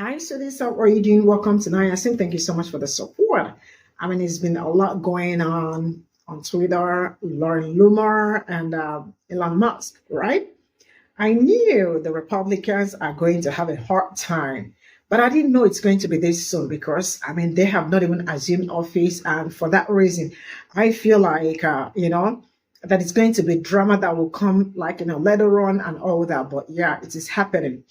Hi, students. How are you doing? Welcome tonight. I say thank you so much for the support. I mean, it's been a lot going on Twitter, Lauren Loomer and Elon Musk, right? I knew the Republicans are going to have a hard time, but I didn't know it's going to be this soon because, I mean, they have not even assumed office. And for that reason, I feel like, that it's going to be drama that will come like, later on and all that. But yeah, it is happening.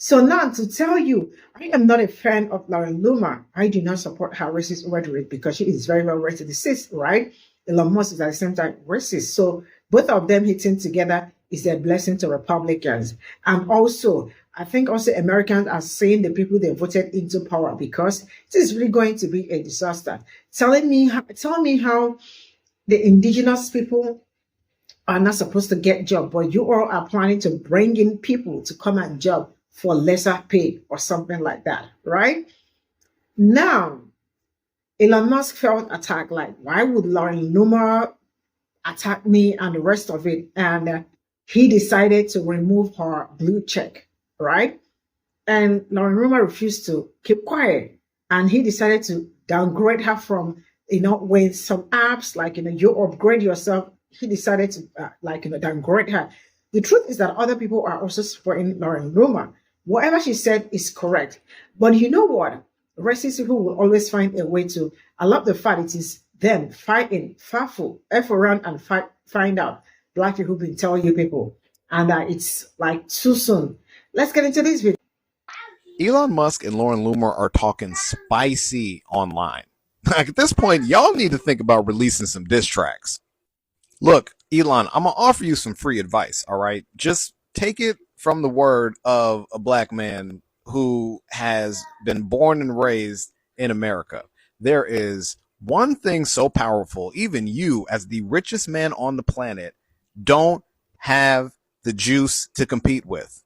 So now to tell you, I am not a fan of Lauren Luma. I do not support her racist rhetoric because she is very well racist, right? Elon Musk is at the same time racist. So both of them hitting together is a blessing to Republicans. And also, I think also Americans are saying the people they voted into power because it is really going to be a disaster. Tell me how the indigenous people are not supposed to get job, but you all are planning to bring in people to come and job for lesser pay or something like that, right? Now, Elon Musk felt attacked. Like, why would Lauren Numa attack me and the rest of it? And he decided to remove her blue check, right? And Lauren Numa refused to keep quiet, and he decided to downgrade her from, with some apps like you upgrade yourself. He decided to downgrade her. The truth is that other people are also supporting Lauren Numa. Whatever she said is correct. But you know what? Racist people will always find a way to. I love the fact it is them fighting, farful, F around and find out. Black people been telling you people. And it's like too soon. Let's get into this video. Elon Musk and Lauren Loomer are talking spicy online. At this point, y'all need to think about releasing some diss tracks. Look, Elon, I'm going to offer you some free advice, all right? Just take it from the word of a black man who has been born and raised in America. There is one thing so powerful, even you, as the richest man on the planet, don't have the juice to compete with.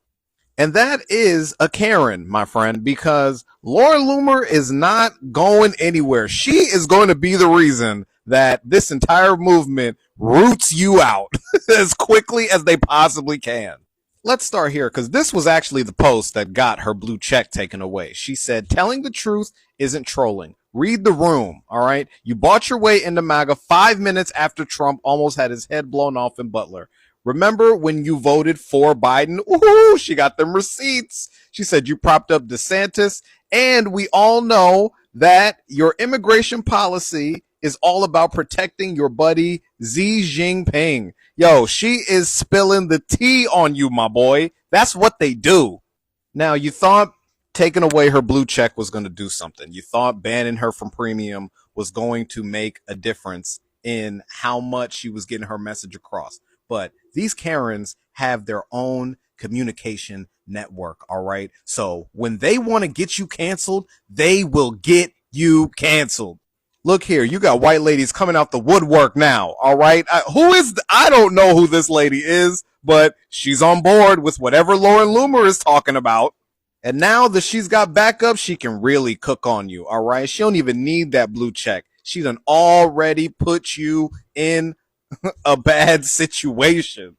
And that is a Karen, my friend, because Lauren Loomer is not going anywhere. She is going to be the reason that this entire movement roots you out as quickly as they possibly can. Let's start here because this was actually the post that got her blue check taken away. She said, telling the truth isn't trolling. Read the room, all right? You bought your way into MAGA 5 minutes after Trump almost had his head blown off in Butler. Remember when you voted for Biden? Ooh, she got them receipts. She said you propped up DeSantis. And we all know that your immigration policy is all about protecting your buddy Xi Jinping. Yo, she is spilling the tea on you, my boy. That's what they do. Now, you thought taking away her blue check was going to do something. You thought banning her from premium was going to make a difference in how much she was getting her message across. But these Karens have their own communication network, all right? So when they want to get you canceled, they will get you canceled. Look here, you got white ladies coming out the woodwork now, all right? I don't know who this lady is, but she's on board with whatever Lauren Loomer is talking about. And now that she's got backup, she can really cook on you, all right? She don't even need that blue check. She done already put you in a bad situation.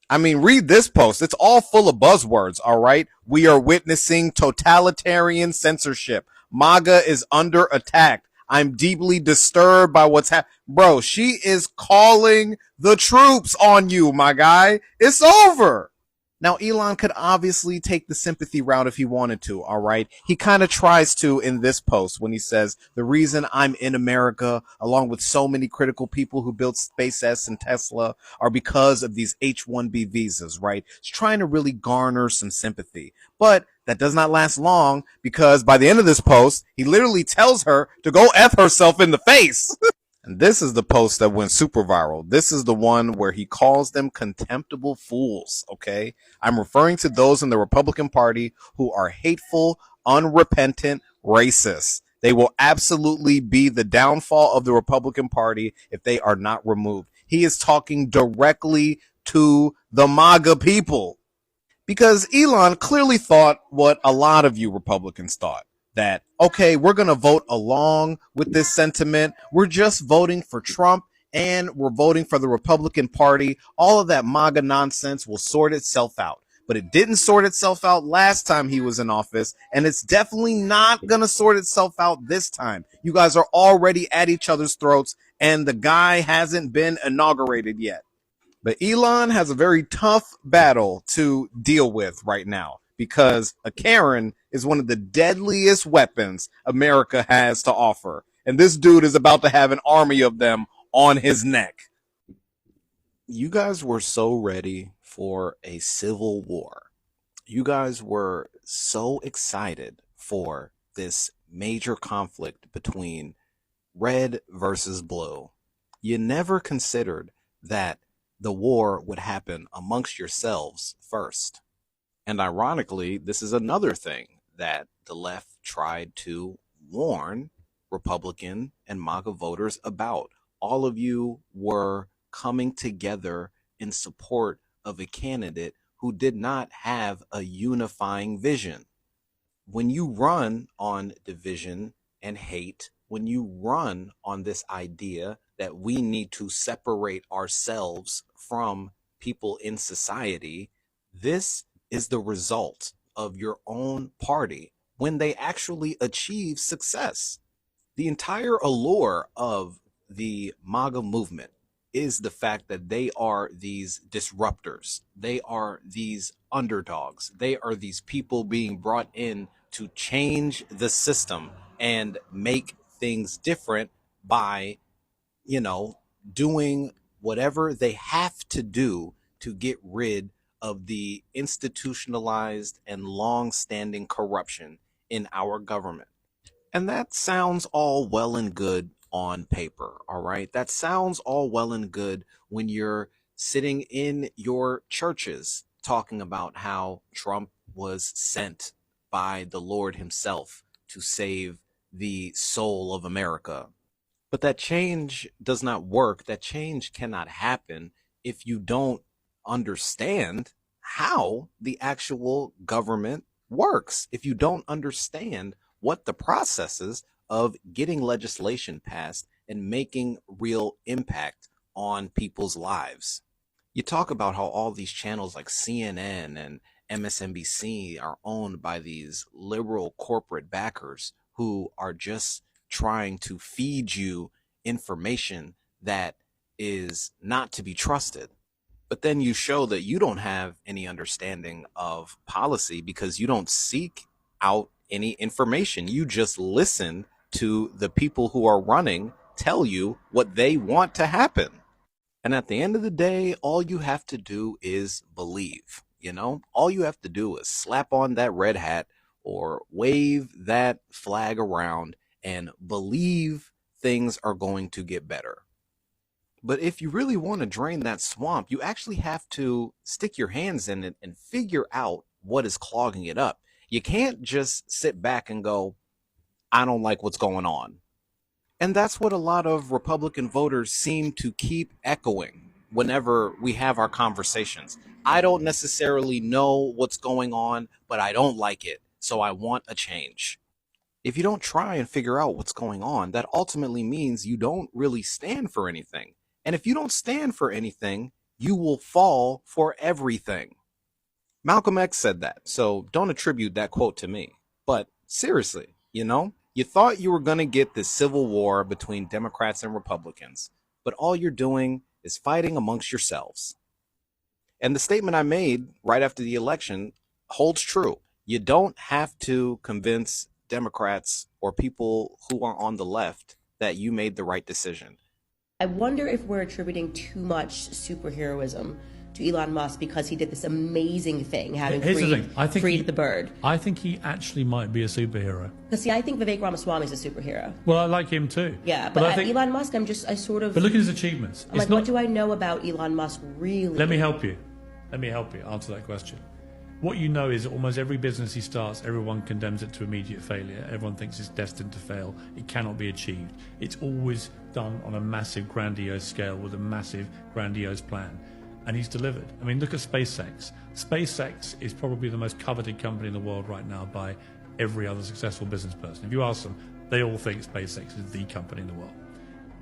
I mean, read this post. It's all full of buzzwords, all right? We are witnessing totalitarian censorship. MAGA is under attack. I'm deeply disturbed by what's happening. Bro, she is calling the troops on you, my guy. It's over. Now, Elon could obviously take the sympathy route if he wanted to, all right? He kind of tries to in this post when he says, the reason I'm in America, along with so many critical people who built SpaceX and Tesla, are because of these H-1B visas, right? He's trying to really garner some sympathy. But that does not last long because by the end of this post, he literally tells her to go F herself in the face. And this is the post that went super viral. This is the one where he calls them contemptible fools, okay? I'm referring to those in the Republican Party who are hateful, unrepentant racists. They will absolutely be the downfall of the Republican Party if they are not removed. He is talking directly to the MAGA people. Because Elon clearly thought what a lot of you Republicans thought. That, okay, we're going to vote along with this sentiment. We're just voting for Trump and we're voting for the Republican Party. All of that MAGA nonsense will sort itself out. but it didn't sort itself out last time he was in office, and it's definitely not going to sort itself out this time. You guys are already at each other's throats, and the guy hasn't been inaugurated yet. But Elon has a very tough battle to deal with right now because a Karen is one of the deadliest weapons America has to offer. And this dude is about to have an army of them on his neck. You guys were so ready for a civil war. You guys were so excited for this major conflict between red versus blue. You never considered that the war would happen amongst yourselves first. And ironically, this is another thing that the left tried to warn Republican and MAGA voters about. All of you were coming together in support of a candidate who did not have a unifying vision. When you run on division and hate, when you run on this idea that we need to separate ourselves from people in society, this is the result of your own party when they actually achieve success. The entire allure of the MAGA movement is the fact that they are these disruptors. They are these underdogs. They are these people being brought in to change the system and make things different by, doing whatever they have to do to get rid of the institutionalized and long-standing corruption in our government. And that sounds all well and good on paper, all right? That sounds all well and good when you're sitting in your churches talking about how Trump was sent by the Lord himself to save the soul of America. But that change does not work. That change cannot happen if you don't understand how the actual government works. If you don't understand what the processes of getting legislation passed and making real impact on people's lives. You talk about how all these channels like CNN and MSNBC are owned by these liberal corporate backers who are just trying to feed you information that is not to be trusted. But then you show that you don't have any understanding of policy because you don't seek out any information. You just listen to the people who are running tell you what they want to happen. And at the end of the day, all you have to do is believe. All you have to do is slap on that red hat or wave that flag around and believe things are going to get better. But if you really want to drain that swamp, you actually have to stick your hands in it and figure out what is clogging it up. You can't just sit back and go, I don't like what's going on. And that's what a lot of Republican voters seem to keep echoing whenever we have our conversations. I don't necessarily know what's going on, but I don't like it, so I want a change. If you don't try and figure out what's going on, that ultimately means you don't really stand for anything. And if you don't stand for anything, you will fall for everything. Malcolm X said that, so don't attribute that quote to me. But seriously, you thought you were going to get this civil war between Democrats and Republicans, but all you're doing is fighting amongst yourselves. And the statement I made right after the election holds true. You don't have to convince Democrats or people who are on the left that you made the right decision. I wonder if we're attributing too much superheroism to Elon Musk because he did this amazing thing, having freed the bird. I think he actually might be a superhero. Because see, I think Vivek Ramaswamy is a superhero. Well, I like him too. Yeah, but I think Elon Musk, But look at his achievements. I'm like, what do I know about Elon Musk really? Let me help you answer that question. What you know is that almost every business he starts, everyone condemns it to immediate failure. Everyone thinks it's destined to fail. It cannot be achieved. It's always done on a massive, grandiose scale with a massive, grandiose plan. And he's delivered. I mean, look at SpaceX. SpaceX is probably the most coveted company in the world right now by every other successful business person. If you ask them, they all think SpaceX is the company in the world.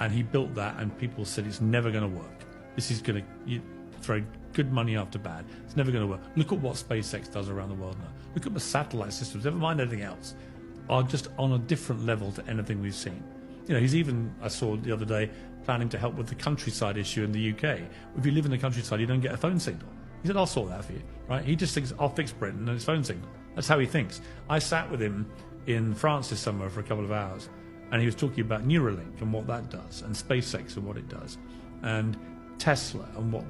And he built that, and people said it's never going to work. This is going to throw good money after bad. It's never going to work. Look at what SpaceX does around the world now. Look at the satellite systems, never mind anything else, are just on a different level to anything we've seen. He's even, I saw the other day, planning to help with the countryside issue in the UK. If you live in the countryside, you don't get a phone signal. He said, I'll sort that for you, right? He just thinks, I'll fix Britain and its phone signal. That's how he thinks. I sat with him in France this summer for a couple of hours, and he was talking about Neuralink and what that does, and SpaceX and what it does, and Tesla and what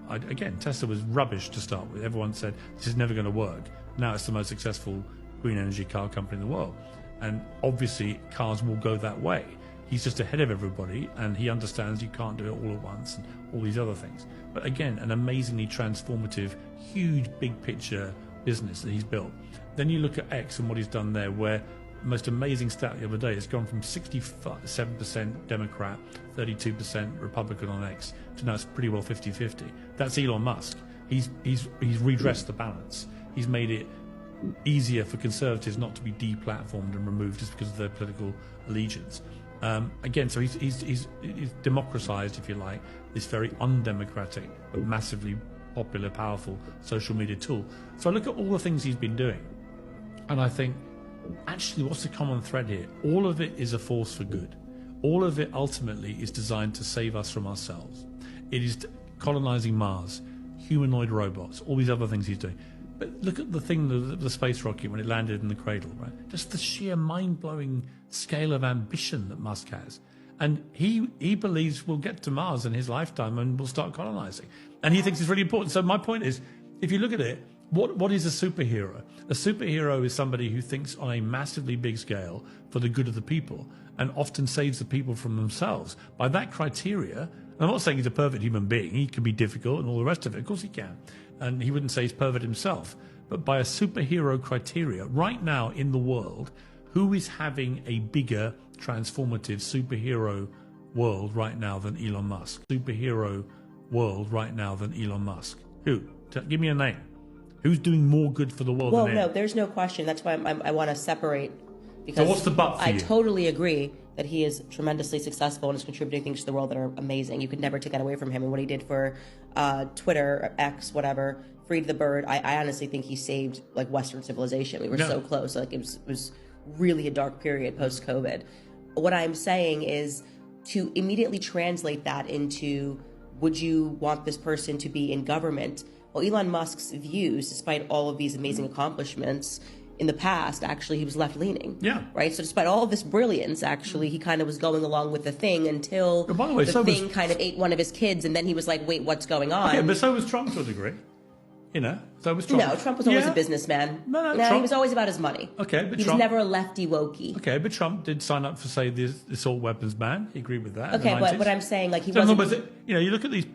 again, Tesla was rubbish to start with. Everyone said, this is never going to work. Now it's the most successful green energy car company in the world. And obviously, cars will go that way. He's just ahead of everybody, and he understands you can't do it all at once and all these other things. But again, an amazingly transformative, huge, big picture business that he's built. Then you look at X and what he's done there, where the most amazing stat the other day, it's gone from 67% Democrat, 32% Republican on X, to now it's pretty well 50-50. That's Elon Musk. He's redressed the balance. He's made it easier for conservatives not to be deplatformed and removed just because of their political allegiance. Again, so he's democratized, if you like, this very undemocratic but massively popular, powerful social media tool. So I look at all the things he's been doing, and I think, actually, what's the common thread here? All of it is a force for good. All of it ultimately is designed to save us from ourselves. It is colonizing Mars, humanoid robots, all these other things he's doing. But look at the thing, the space rocket when it landed in the cradle, right? Just the sheer mind-blowing scale of ambition that Musk has. And he believes we'll get to Mars in his lifetime and we'll start colonizing. And he thinks it's really important. So my point is, if you look at it, what is a superhero? A superhero is somebody who thinks on a massively big scale for the good of the people and often saves the people from themselves. By that criteria, and I'm not saying he's a perfect human being. He can be difficult and all the rest of it. Of course he can. And he wouldn't say he's perfect himself. But by a superhero criteria, right now in the world, who is having a bigger transformative superhero world right now than Elon Musk? Superhero world right now than Elon Musk? Who? Give me a name. Who's doing more good for the world than him? Well, no, there's no question. That's why I want to separate. Because so what's the but for you? I totally agree that he is tremendously successful and is contributing things to the world that are amazing. You could never take that away from him. And what he did for Twitter, X, whatever, freed the bird. I honestly think he saved like Western civilization. We were so close. Like it was really a dark period post-COVID. What I'm saying is to immediately translate that into, would you want this person to be in government? Well, Elon Musk's views, despite all of these amazing accomplishments, in the past, actually, he was left-leaning. Yeah. Right? So despite all of this brilliance, actually, he kind of was going along with the thing until the thing kind of ate one of his kids, and then he was like, wait, what's going on? Okay, but so was Trump to a degree. So was Trump. No, Trump was always a businessman. No, Trump, he was always about his money. Okay, but he was never a lefty wokey. Okay, but Trump did sign up for, say, the assault weapons ban. He agreed with that. Okay, but I'm saying, like, he wasn't... You look at these,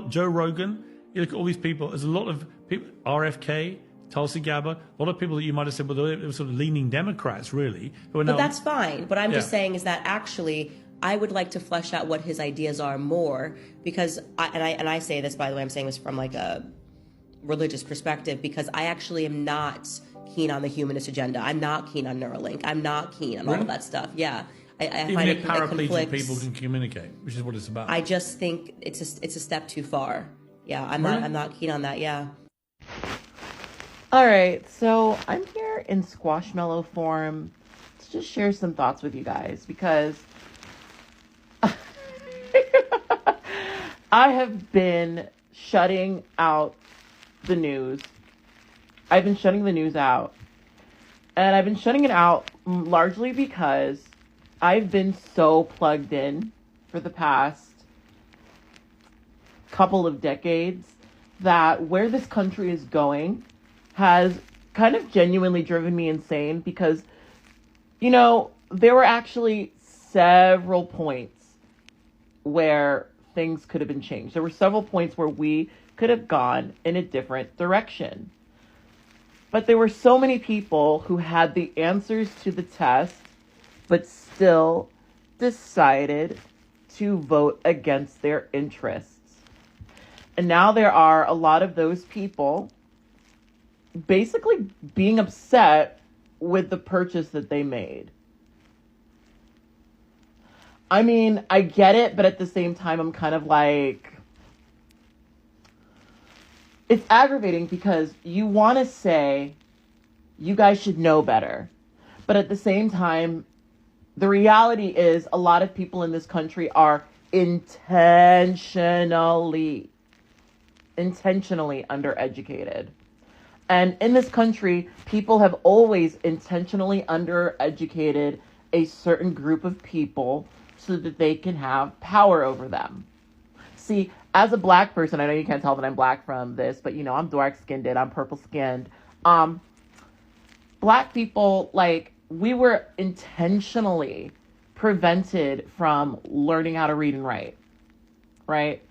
Joe Rogan, you look at all these people, there's a lot of people, RFK, Tulsi Gabbard, a lot of people that you might have said, well, they were sort of leaning Democrats, really. But that's fine. What I'm just saying is that actually, I would like to flesh out what his ideas are more, because, I say this, by the way, I'm saying this from like a religious perspective, because I actually am not keen on the humanist agenda. I'm not keen on Neuralink. I'm not keen on all of that stuff. Yeah. I Even find if paraplegic people can communicate, which is what it's about. I just think it's a step too far. Yeah, I'm not keen on that. Yeah. All right, so I'm here in Squashmallow form to just share some thoughts with you guys, because I have been shutting out the news. I've been shutting the news out, and I've been shutting it out largely because I've been so plugged in for the past couple of decades that where this country is going has kind of genuinely driven me insane, because, there were actually several points where things could have been changed. There were several points where we could have gone in a different direction. But there were so many people who had the answers to the test, but still decided to vote against their interests. And now there are a lot of those people basically being upset with the purchase that they made. I mean, I get it, but at the same time, I'm kind of like, it's aggravating because you want to say you guys should know better. But at the same time, the reality is a lot of people in this country are intentionally undereducated. And in this country, people have always intentionally undereducated a certain group of people so that they can have power over them. See, as a black person, I know you can't tell that I'm black from this, but I'm dark skinned, I'm purple skinned. Black people, like, we were intentionally prevented from learning how to read and write, right?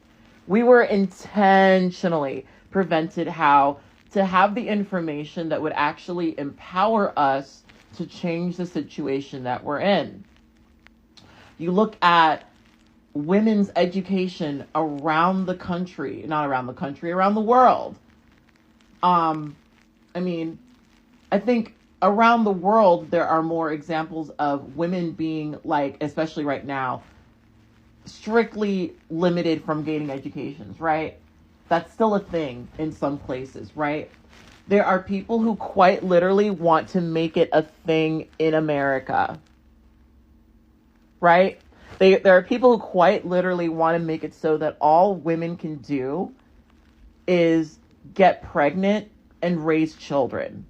We were intentionally prevented how to have the information that would actually empower us to change the situation that we're in. You look at women's education around the country, not around the country, around the world. I think around the world, there are more examples of women being, like, especially right now, strictly limited from gaining educations, right? That's still a thing in some places, right? There are people who quite literally want to make it a thing in America, right? There are people who quite literally want to make it so that all women can do is get pregnant and raise children.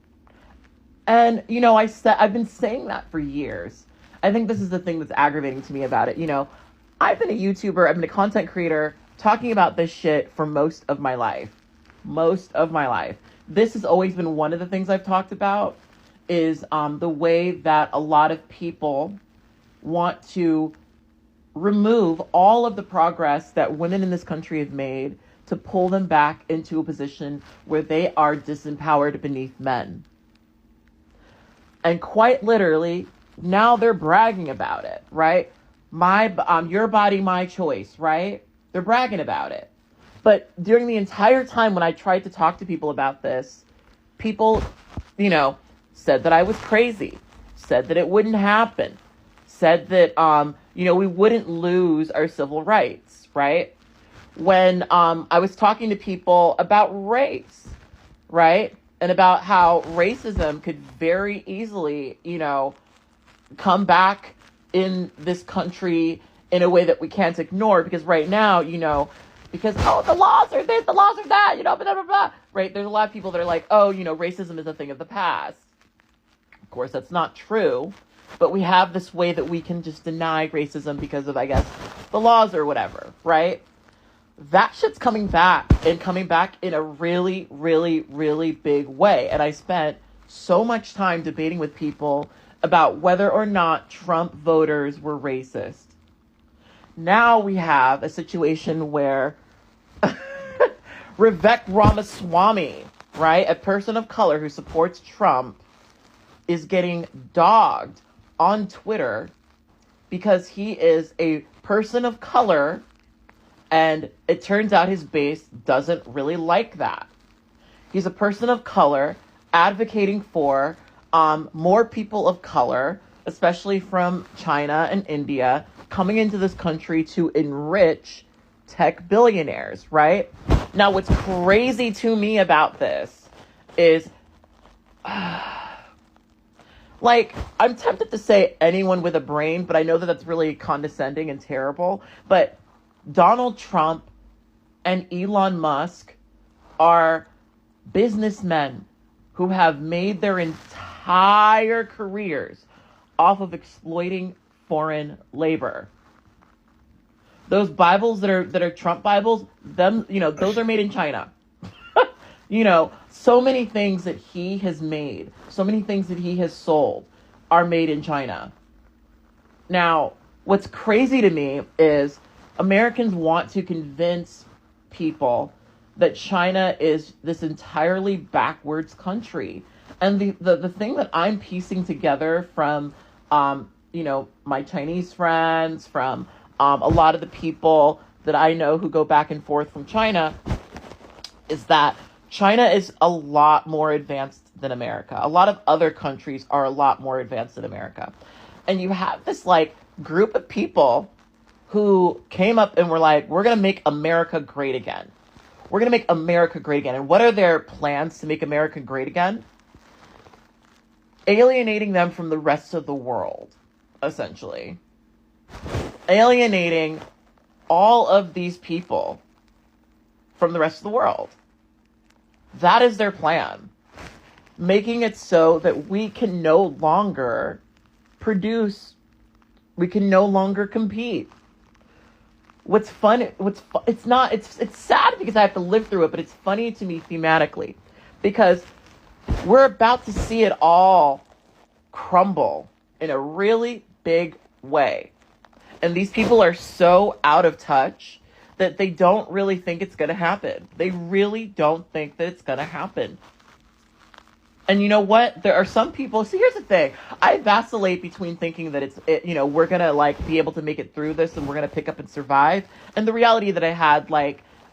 And, I've been saying that for years. I think this is the thing that's aggravating to me about it. I've been a YouTuber, I've been a content creator talking about this shit for most of my life. This has always been one of the things I've talked about is the way that a lot of people want to remove all of the progress that women in this country have made to pull them back into a position where they are disempowered beneath men. And quite literally, now they're bragging about it, right? Your body, my choice, right? They're bragging about it. But during the entire time when I tried to talk to people about this, people, said that I was crazy, said that it wouldn't happen, said that, we wouldn't lose our civil rights, right? When I was talking to people about race, right? And about how racism could very easily, come back in this country in a way that we can't ignore. Because right now, because, the laws are this, the laws are that, blah, blah, blah, blah. Right? There's a lot of people that are like, racism is a thing of the past. Of course, that's not true. But we have this way that we can just deny racism because of, I guess, the laws or whatever, right? That shit's coming back in a really, really, really big way. And I spent so much time debating with people about whether or not Trump voters were racist. Now we have a situation where Vivek Ramaswamy, right, a person of color who supports Trump, is getting dogged on Twitter because he is a person of color. And it turns out his base doesn't really like that. He's a person of color advocating for more people of color, especially from China and India, coming into this country to enrich tech billionaires, right? Now, what's crazy to me about this is, I'm tempted to say anyone with a brain, but I know that that's really condescending and terrible. But Donald Trump and Elon Musk are businessmen who have made their entire careers off of exploiting foreign labor. Those Bibles that are Trump Bibles, those are made in China. So many things that he has made, so many things that he has sold are made in China. Now, what's crazy to me is Americans want to convince people that China is this entirely backwards country. And the thing that I'm piecing together from, my Chinese friends, from a lot of the people that I know who go back and forth from China, is that China is a lot more advanced than America. A lot of other countries are a lot more advanced than America. And you have this, group of people who came up and were like, we're going to make America great again. we're going to make America great again. And what are their plans to make America great again? Alienating them from the rest of the world, essentially. Alienating all of these people from the rest of the world. That is their plan. Making it so that we can no longer produce, we can no longer compete. It's sad because I have to live through it, but it's funny to me thematically because we're about to see it all crumble in a really big way. And these people are so out of touch that they don't really think it's going to happen. They really don't think that it's going to happen. And you know what? There are some people. See, here's the thing. I vacillate between thinking that we're going to like be able to make it through this and we're going to pick up and survive. And the reality that I had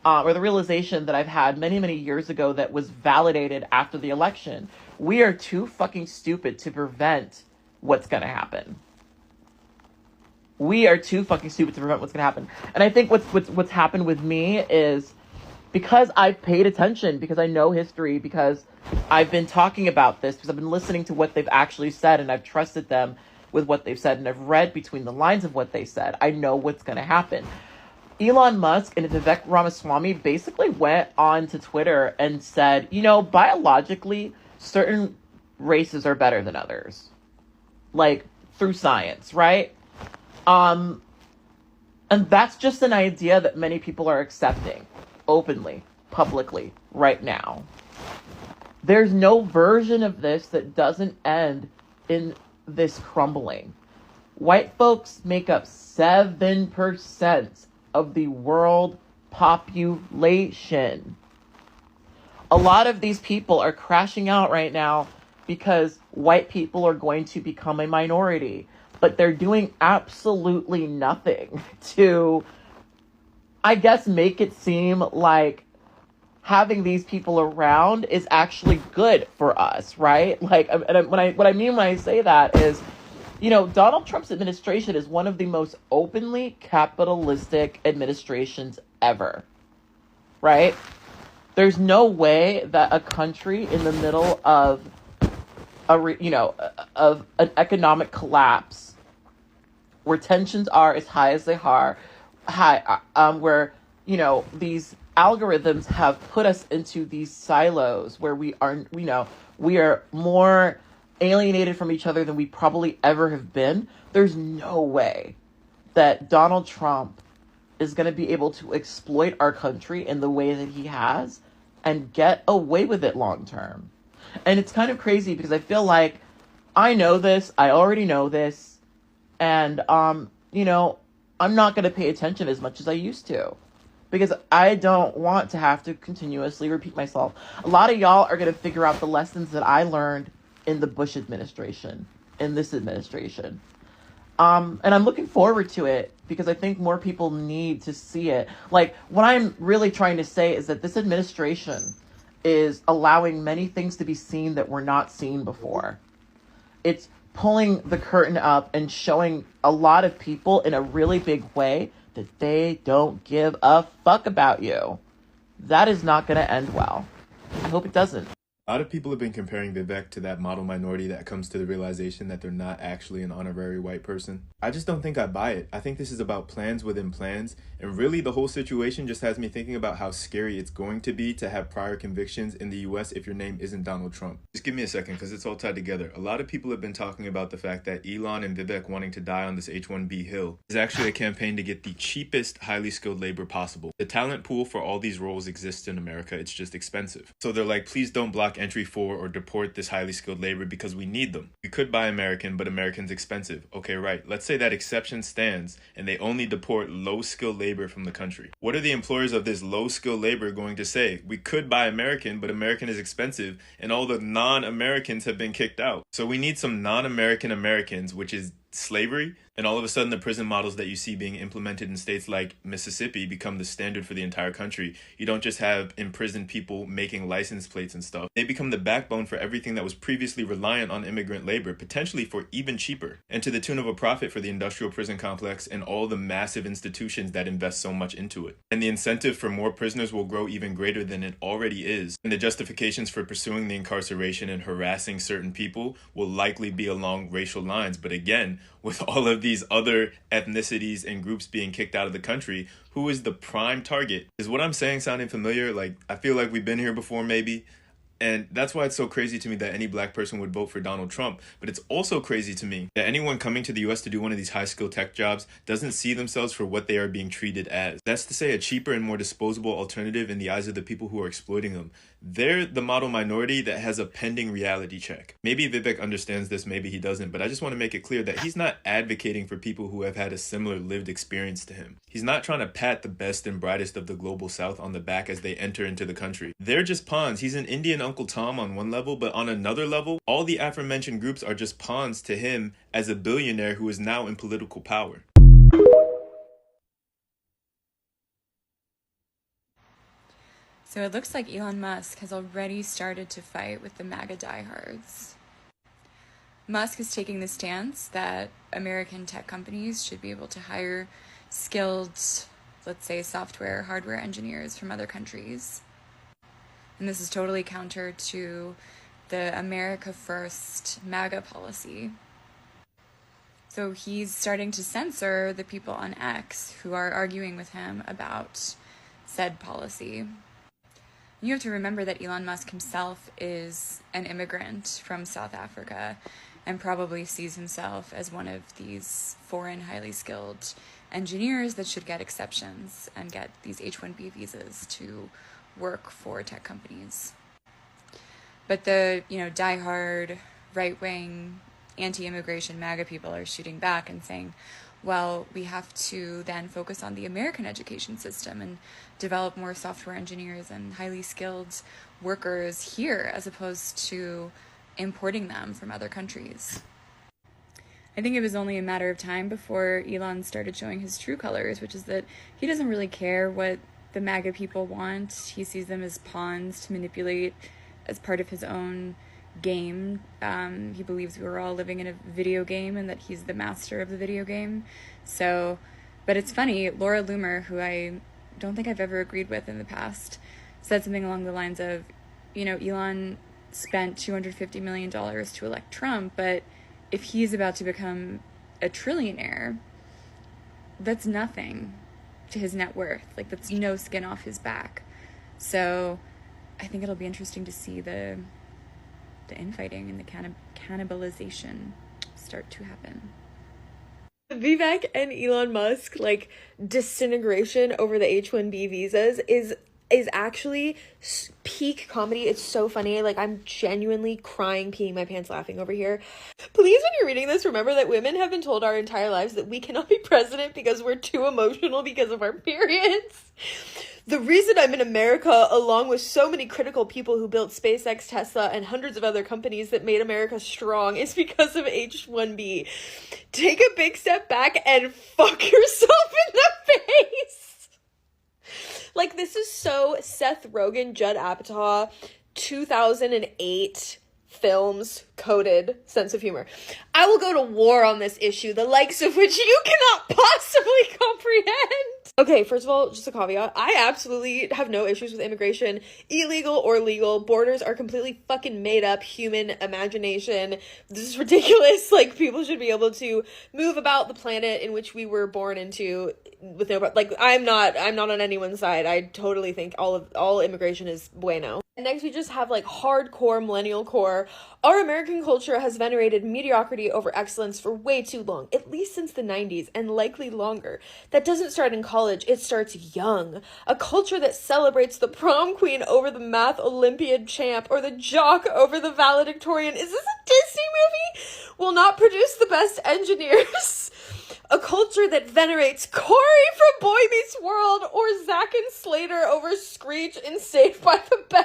or the realization that I've had many, many years ago that was validated after the election. We are too fucking stupid to prevent what's going to happen. We are too fucking stupid to prevent what's going to happen. And I think what's happened with me is because I've paid attention, because I know history, because I've been talking about this, because I've been listening to what they've actually said, and I've trusted them with what they've said, and I've read between the lines of what they said. I know what's going to happen. Elon Musk and Vivek Ramaswamy basically went on to Twitter and said, biologically, certain races are better than others. Like, through science, right? And that's just an idea that many people are accepting openly, publicly, right now. There's no version of this that doesn't end in this crumbling. White folks make up 7% of the world population. A lot of these people are crashing out right now because white people are going to become a minority. But they're doing absolutely nothing to, I guess, make it seem like having these people around is actually good for us, right? Like, what I mean when I say that is, Donald Trump's administration is one of the most openly capitalistic administrations ever, right? There's no way that a country in the middle of of an economic collapse where tensions are as high as they are, where, these algorithms have put us into these silos where we are more alienated from each other than we probably ever have been. There's no way that Donald Trump is going to be able to exploit our country in the way that he has and get away with it long term. And it's kind of crazy because I feel like I know this, I already know this, and, I'm not going to pay attention as much as I used to because I don't want to have to continuously repeat myself. A lot of y'all are going to figure out the lessons that I learned in the Bush administration, in this administration. And I'm looking forward to it because I think more people need to see it. Like, what I'm really trying to say is that this administration is allowing many things to be seen that were not seen before. It's pulling the curtain up and showing a lot of people in a really big way that they don't give a fuck about you. That is not going to end well. I hope it doesn't. A lot of people have been comparing Vivek to that model minority that comes to the realization that they're not actually an honorary white person. I just don't think I buy it. I think this is about plans within plans, and really the whole situation just has me thinking about how scary it's going to be to have prior convictions in the US if your name isn't Donald Trump. Just give me a second because it's all tied together. A lot of people have been talking about the fact that Elon and Vivek wanting to die on this H-1B hill is actually a campaign to get the cheapest highly skilled labor possible. The talent pool for all these roles exists in America, it's just expensive. So they're like, please don't block entry for or deport this highly skilled labor because we need them. We could buy American, but American's expensive. Okay, right. Let's say that exception stands and they only deport low skilled labor from the country. What are the employers of this low skilled labor going to say? We could buy American, but American is expensive and all the non-Americans have been kicked out. So we need some non-American Americans, which is slavery, and all of a sudden the prison models that you see being implemented in states like Mississippi become the standard for the entire country. You don't just have imprisoned people making license plates and stuff. They become the backbone for everything that was previously reliant on immigrant labor, potentially for even cheaper, and to the tune of a profit for the industrial prison complex and all the massive institutions that invest so much into it. And the incentive for more prisoners will grow even greater than it already is, and the justifications for pursuing the incarceration and harassing certain people will likely be along racial lines. But again, with all of these other ethnicities and groups being kicked out of the country, who is the prime target? Is what I'm saying sounding familiar? Like, I feel like we've been here before, maybe. And that's why it's so crazy to me that any black person would vote for Donald Trump. But it's also crazy to me that anyone coming to the US to do one of these high-skill tech jobs doesn't see themselves for what they are being treated as. That's to say, a cheaper and more disposable alternative in the eyes of the people who are exploiting them. They're the model minority that has a pending reality check. Maybe Vivek understands this, maybe he doesn't, but I just want to make it clear that he's not advocating for people who have had a similar lived experience to him. He's not trying to pat the best and brightest of the global south on the back as they enter into the country. They're just pawns. He's an Indian Uncle Tom on one level, but on another level, all the aforementioned groups are just pawns to him as a billionaire who is now in political power. So it looks like Elon Musk has already started to fight with the MAGA diehards. Musk is taking the stance that American tech companies should be able to hire skilled, let's say, software, hardware engineers from other countries. And this is totally counter to the America First MAGA policy. So he's starting to censor the people on X who are arguing with him about said policy. You have to remember that Elon Musk himself is an immigrant from South Africa and probably sees himself as one of these foreign highly skilled engineers that should get exceptions and get these H-1B visas to work for tech companies. But the, diehard, right-wing, anti-immigration MAGA people are shooting back and saying, well, we have to then focus on the American education system and develop more software engineers and highly skilled workers here as opposed to importing them from other countries. I think it was only a matter of time before Elon started showing his true colors, which is that he doesn't really care what the MAGA people want. He sees them as pawns to manipulate as part of his own game. He believes we're all living in a video game and that he's the master of the video game. So, but it's funny, Laura Loomer, who I don't think I've ever agreed with in the past, said something along the lines of, Elon spent $250 million to elect Trump, but if he's about to become a trillionaire, that's nothing to his net worth. Like, that's no skin off his back. So I think it'll be interesting to see the infighting and the cannibalization start to happen. Vivek and Elon Musk, disintegration over the H-1B visas is actually peak comedy. It's so funny. I'm genuinely crying, peeing my pants, laughing over here. Please, when you're reading this, remember that women have been told our entire lives that we cannot be president because we're too emotional because of our periods. The reason I'm in America, along with so many critical people who built SpaceX, Tesla, and hundreds of other companies that made America strong, is because of H-1B. Take a big step back and fuck yourself in the face. This is so Seth Rogen, Judd Apatow, 2008 films coded sense of humor. I will go to war on this issue, the likes of which you cannot possibly comprehend. Okay, first of all, just a caveat. I absolutely have no issues with immigration, illegal or legal. Borders are completely fucking made up human imagination. This is ridiculous. People should be able to move about the planet in which we were born into with no, I'm not on anyone's side. I totally think all immigration is bueno. And next we just have hardcore millennial core. Our American culture has venerated mediocrity over excellence for way too long, at least since the 90s, and likely longer. That doesn't start in college, it starts young. A culture that celebrates the prom queen over the math Olympiad champ or the jock over the valedictorian. Is this a Disney movie? Will not produce the best engineers. A culture that venerates Corey from Boy Meets World or Zack and Slater over Screech in Saved by the Bell.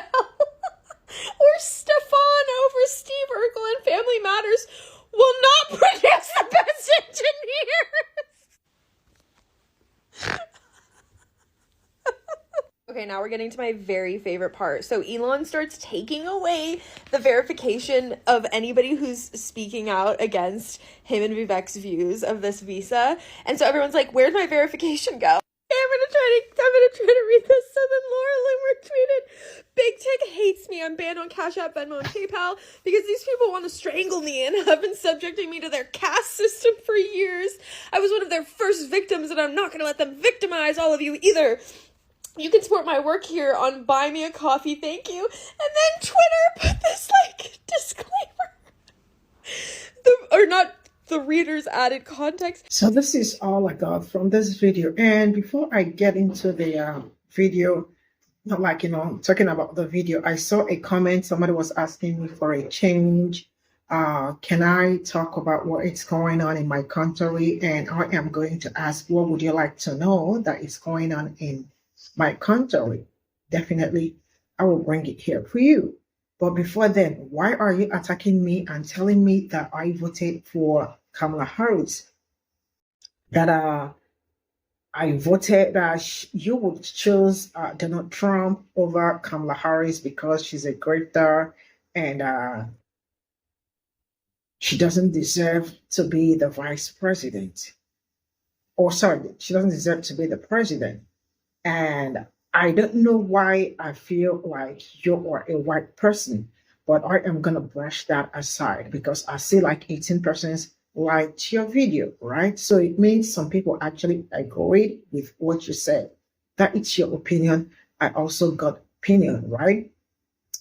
Or Stefan over Steve Urkel in Family Matters will not produce the best Okay, now we're getting to my very favorite part. So Elon starts taking away the verification of anybody who's speaking out against him and Vivek's views of this visa. And so everyone's like, where'd my verification go? Okay, I'm gonna try to read this. So then Laura Loomer tweeted, Big Tech hates me. I'm banned on Cash App, Venmo, and PayPal because these people want to strangle me and have been subjecting me to their caste system for years. I was one of their first victims, and I'm not gonna let them victimize all of you either. You can support my work here on Buy Me a Coffee, thank you. And then Twitter put this, like, disclaimer. The reader's added context. So this is all I got from this video. And before I get into the video, not like, talking about the video, I saw a comment. Somebody was asking me for a change. Can I talk about what is going on in my country? And I am going to ask, what would you like to know that is going on in my country? Definitely, I will bring it here for you. But before then, why are you attacking me and telling me that I voted for Kamala Harris? That I voted that you would choose Donald Trump over Kamala Harris because she's a grifter and she doesn't deserve to be the vice president. Or sorry, she doesn't deserve to be the president. And I don't know why I feel like you are a white person, but I am going to brush that aside because I see like 18% liked your video, right? So it means some people actually agreed with what you said. That it's your opinion. I also got opinion, right?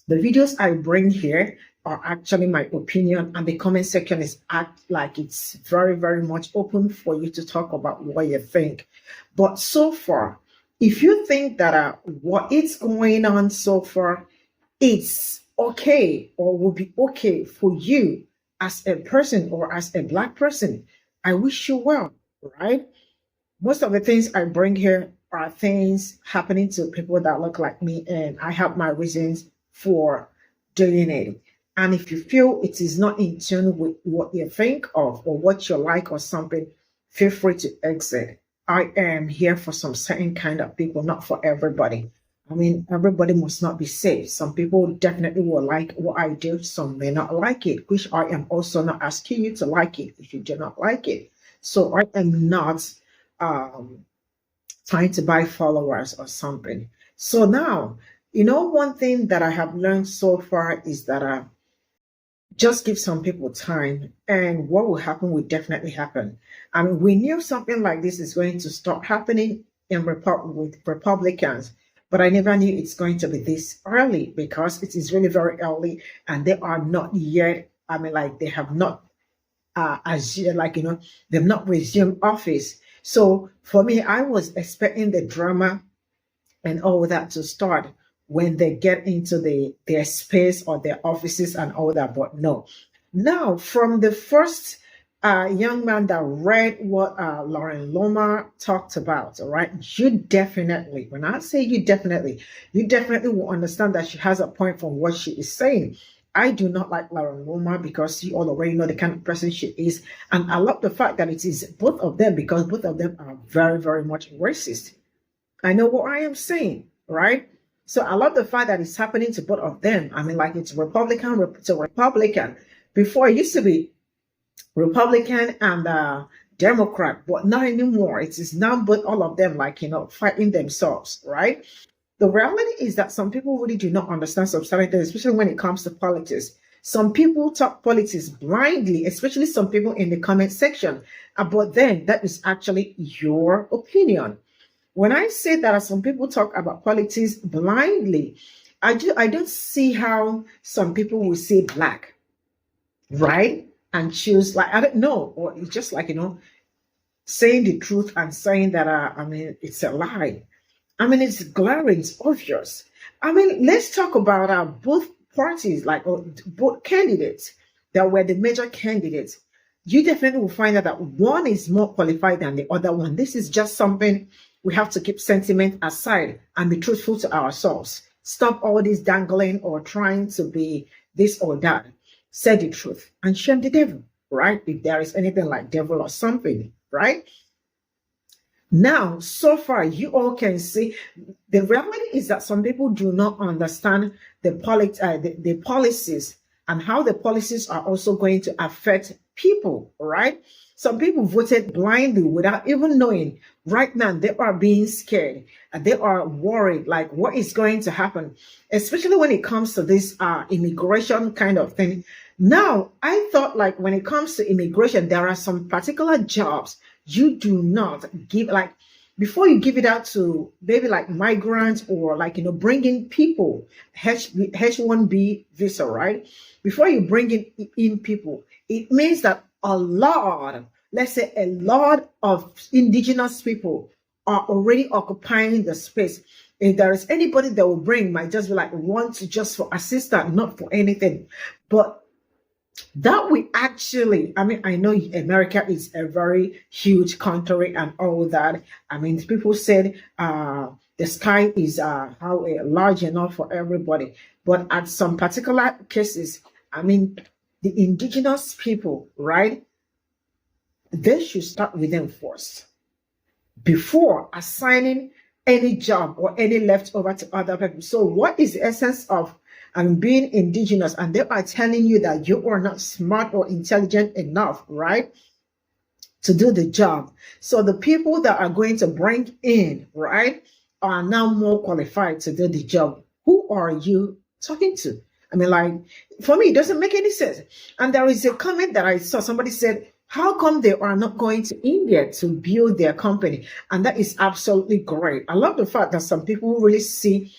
The videos I bring here are actually my opinion, and the comment section is act like it's very, very much open for you to talk about what you think. But so far, if you think that what is going on so far, it's okay or will be okay for you as a person or as a Black person, I wish you well, right? Most of the things I bring here are things happening to people that look like me, and I have my reasons for doing it. And if you feel it is not in tune with what you think of or what you like or something, feel free to exit. I am here for some certain kind of people, not for everybody. I mean, everybody must not be safe. Some people definitely will like what I do. Some may not like it, which I am also not asking you to like it if you do not like it. So I am not trying to buy followers or something. So now, one thing that I have learned so far is that just give some people time, and what will happen will definitely happen. I mean, we knew something like this is going to start happening with Republicans, but I never knew it's going to be this early because it is really very early, and they are not yet. I mean, like they have not, they've not resumed office. So for me, I was expecting the drama and all that to start when they get into their space or their offices and all that, but no. Now, from the first young man that read what Lauren Loomer talked about, all right, you definitely, when I say you definitely will understand that she has a point from what she is saying. I do not like Lauren Loomer because you all already know the kind of person she is. And I love the fact that it is both of them because both of them are very, very much racist. I know what I am saying, right? So I love the fact that it's happening to both of them. I mean, like it's Republican to Republican. Before it used to be Republican and Democrat, but not anymore. It is now both all of them fighting themselves, right? The reality is that some people really do not understand some certain things, especially when it comes to politics. Some people talk politics blindly, especially some people in the comment section. But then that is actually your opinion. When I say that some people talk about politics blindly, I don't see how some people will say Black, right? And choose, like, I don't know, or it's just like, saying the truth and saying that, it's a lie. I mean, it's glaring, it's obvious. I mean, let's talk about both parties, both candidates that were the major candidates. You definitely will find out that one is more qualified than the other one. This is just something we have to keep sentiment aside and be truthful to ourselves. Stop all this dangling or trying to be this or that. Say the truth and shame the devil, right? If there is anything like devil or something, right? Now, so far, you all can see the reality is that some people do not understand the policies and how the policies are also going to affect people, right? Some people voted blindly without even knowing. Right now, they are being scared and they are worried, like what is going to happen, especially when it comes to this immigration kind of thing. Now, I thought like when it comes to immigration, there are some particular jobs you do not give, like before you give it out to maybe like migrants or like bringing people H1B visa, right? Before you bring in people, it means that a lot, let's say a lot of indigenous people are already occupying the space. If there is anybody that will bring, might just be like want to just for assistance, not for anything. But that we actually, I mean, I know America is a very huge country and all that. I mean, people said the sky is large enough for everybody. But at some particular cases, I mean, the indigenous people, right? They should start with them first before assigning any job or any leftover to other people. So what is the essence of being indigenous? And they are telling you that you are not smart or intelligent enough, right, to do the job. So the people that are going to bring in, right, are now more qualified to do the job. Who are you talking to? I mean, like, for me, it doesn't make any sense. And there is a comment that I saw. Somebody said, how come they are not going to India to build their company? And that is absolutely great. I love the fact that some people really see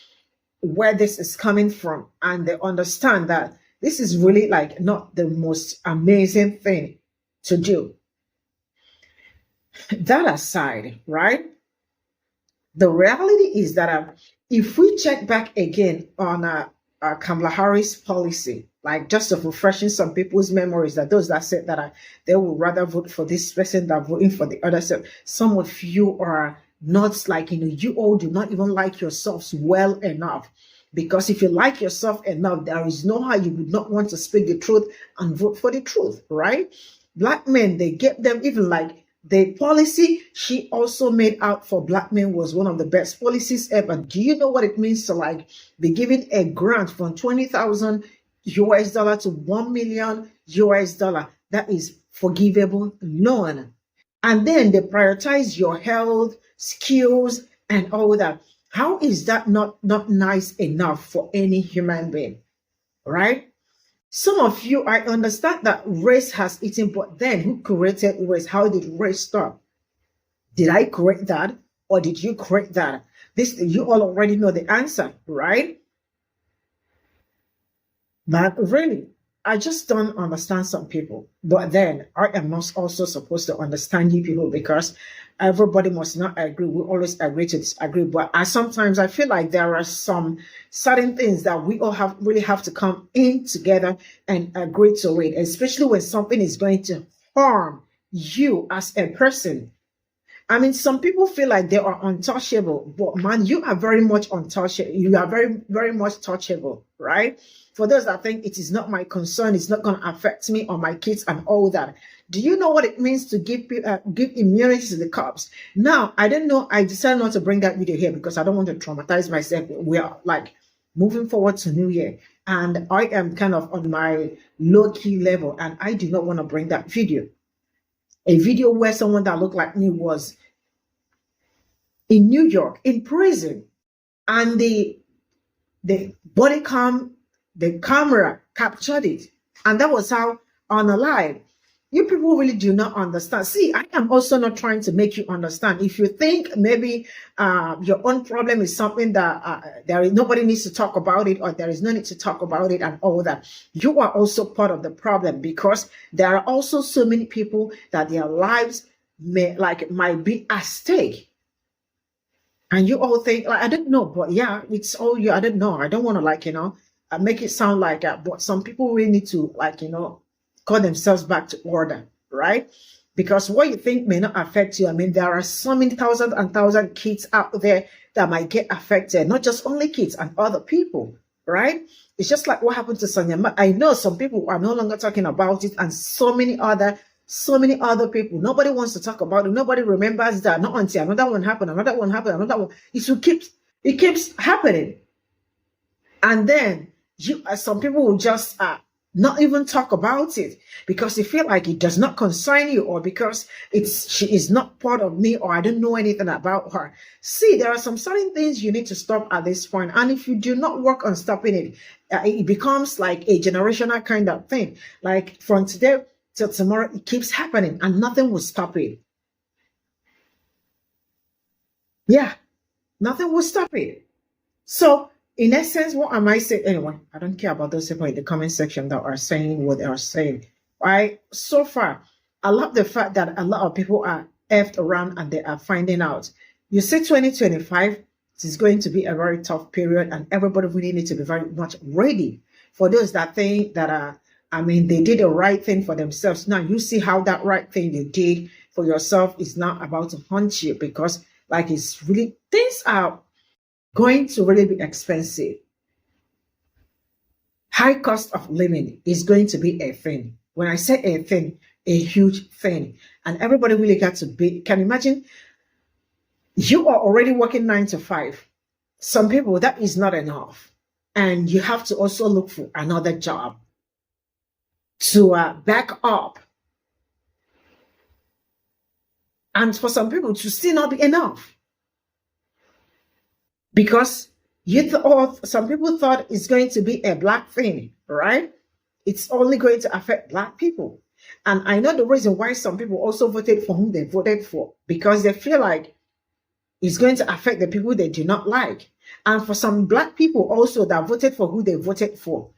where this is coming from and they understand that this is really like not the most amazing thing to do. That aside, right? The reality is that if we check back again on Kamala Harris policy, like just of refreshing some people's memories, that those that said that they would rather vote for this person than voting for the other. So some of you are not like, you all do not even like yourselves well enough. Because if you like yourself enough, there is no how you would not want to speak the truth and vote for the truth, right? Black men, they get them even like the policy she also made out for black men was one of the best policies ever. Do you know what it means to like be given a grant from 20,000 US dollar to 1 million US dollar? That is forgivable loan. And then they prioritize your health, skills, and all that. How is that not nice enough for any human being, right? Some of you, I understand that race has eaten, but then who created race? How did race start? Did I create that or did you create that? This, you all already know the answer, right? But really, I just don't understand some people. But then I am not also supposed to understand you people because everybody must not agree. We always agree to disagree. But sometimes I feel like there are some certain things that we all really have to come in together and agree to it, especially when something is going to harm you as a person. I mean, some people feel like they are untouchable, but man, you are very much untouchable. You are very, very much touchable, right? For those that think it is not my concern, it's not going to affect me or my kids and all that. Do you know what it means to give immunity to the cops? Now, I don't know. I decided not to bring that video here because I don't want to traumatize myself. We are like moving forward to New Year, and I am kind of on my low-key level, and I do not want to bring that video. A video where someone that looked like me was in New York in prison, and the body cam, the camera captured it, and that was how unalive. You people really do not understand. See, I am also not trying to make you understand. If you think maybe your own problem is something that nobody needs to talk about it, or there is no need to talk about it and all that, you are also part of the problem, because there are also so many people that their lives might be at stake. And you all think, like, I don't know, but yeah, it's all you. I don't know. I don't want to make it sound like that. But some people really need to call themselves back to order, right? Because what you think may not affect you. I mean, there are so many thousands and thousands of kids out there that might get affected, not just only kids and other people, right? It's just like what happened to Censorship. I know some people are no longer talking about it, and so many other So many other people. Nobody wants to talk about it. Nobody remembers that. Not until another one happened, another one happened, another one. It keeps happening. And then some people will just not even talk about it because they feel like it does not concern you, or because she is not part of me, or I don't know anything about her. See, there are some certain things you need to stop at this point. And if you do not work on stopping it, it becomes like a generational kind of thing. Like from today till tomorrow, it keeps happening and nothing will stop it. Yeah, nothing will stop it. So in essence, what am I saying? Anyway, I don't care about those people in the comment section that are saying what they are saying. Right? So far, I love the fact that a lot of people are effed around and they are finding out. You see, 2025, it is going to be a very tough period, and everybody really needs to be very much ready. For those that think that they did the right thing for themselves. Now you see how that right thing you did for yourself is now about to haunt you, because like it's really, things are going to really be expensive. High cost of living is going to be a thing. When I say a thing, a huge thing. And everybody really got to be, can imagine, you are already working 9 to 5. Some people, that is not enough. And you have to also look for another job to back up. And for some people to still not be enough. Because some people thought it's going to be a black thing, right? It's only going to affect black people. And I know the reason why some people also voted for whom they voted for, because they feel like it's going to affect the people they do not like. And for some black people also that voted for who they voted for,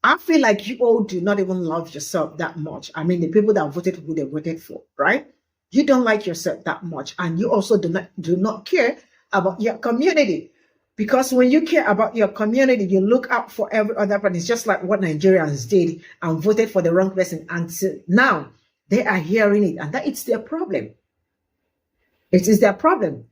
I feel like you all do not even love yourself that much. I mean, the people that voted for who they voted for, right? You don't like yourself that much. And you also do not care about your community. Because when you care about your community, you look out for every other person. It's just like what Nigerians did and voted for the wrong person. Until now, they are hearing it. And that it's their problem. It is their problem.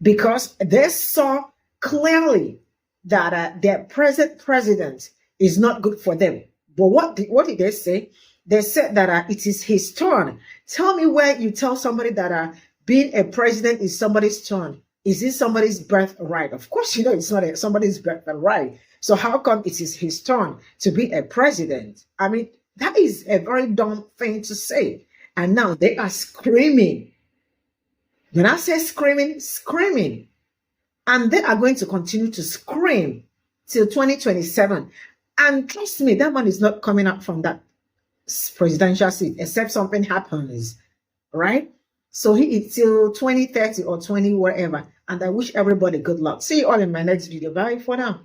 Because they saw clearly that their present president is not good for them. But what did they say? They said that it is his turn. Tell me where you tell somebody that being a president is somebody's turn. Is it somebody's birthright? Of course, it's not somebody's birthright. So how come it is his turn to be a president? I mean, that is a very dumb thing to say. And now they are screaming. When I say screaming, screaming. And they are going to continue to scream till 2027. And trust me, that man is not coming up from that presidential seat except something happens, right? So he is till 2030 or 20 whatever. And I wish everybody good luck. See you all in my next video. Bye for now.